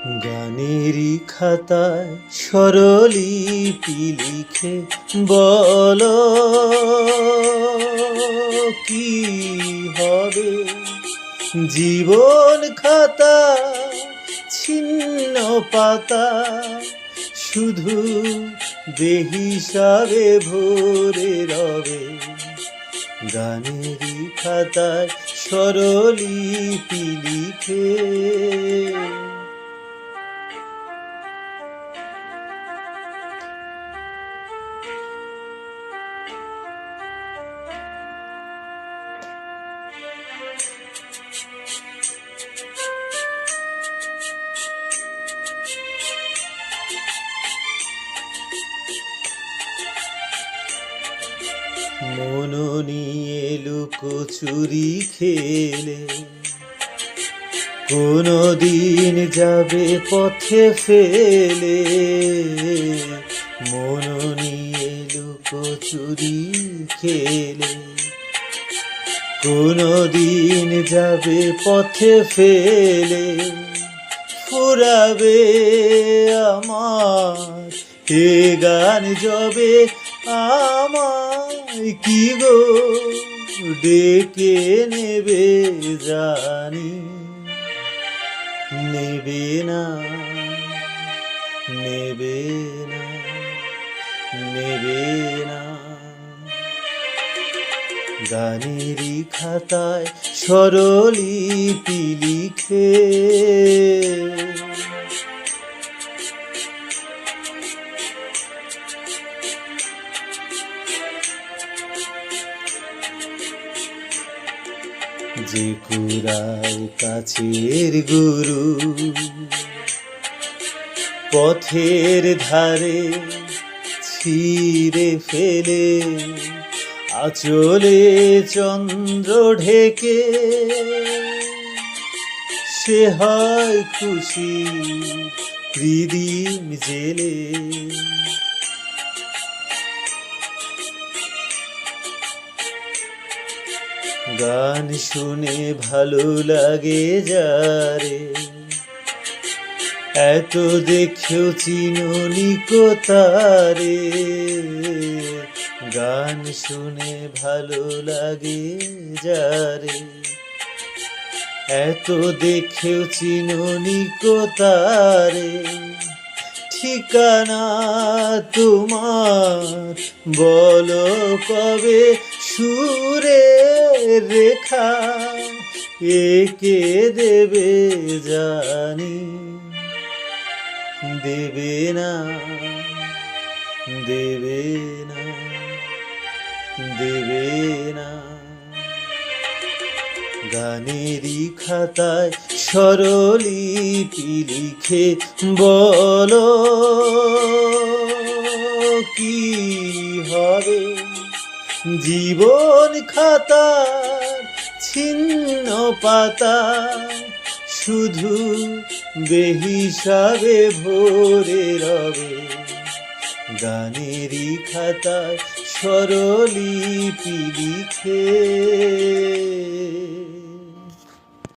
গানেরই খাতায় স্বরলিপি লিখে বলো কি হবে জীবন খাতা ছিন্ন পাতা শুধু বেহিসাবে ভরে রবে গানেরই খাতায় স্বরলিপি লিখে। মন নিয়ে লুকোচুরি খেলে কোনদিন যাবে পথে ফেলে। মন নিয়ে লুকোচুরি খেলে কোনদিন যাবে পথে ফেলে। ফুরাবে আমার এ গান যবে আমায় কি গো ডেকে নেবে জানি। নেবে না নেবে না নেবে না গানেরই খাতায় স্বরলিপি লিখে। যে কুড়ায় কাছের গুরু পথের ধারে ছিঁড়ে ফেলে আঁচলে চন্দ্র ঢেকে সে হয় খুশি প্রদীপ জেলে। গান শুনে ভালো লাগে যারে এত দেখেও চিনুনি কোতারে। গান শুনে ভালো লাগে যারে এত দেখেও চিনুনি কোতারে। ঠিকানা তোমার বলো কবে সুরে রেখা একে দেবে জানি। দেবে না দেবে না দেবে না গানেরই খাতায় স্বরলিপি লিখে বলো কি হবে জীবন খাতার ছিন্ন পাতা শুধু বেহিসাবে ভরে রবে গানেরই খাতায় স্বরলিপি লিখে।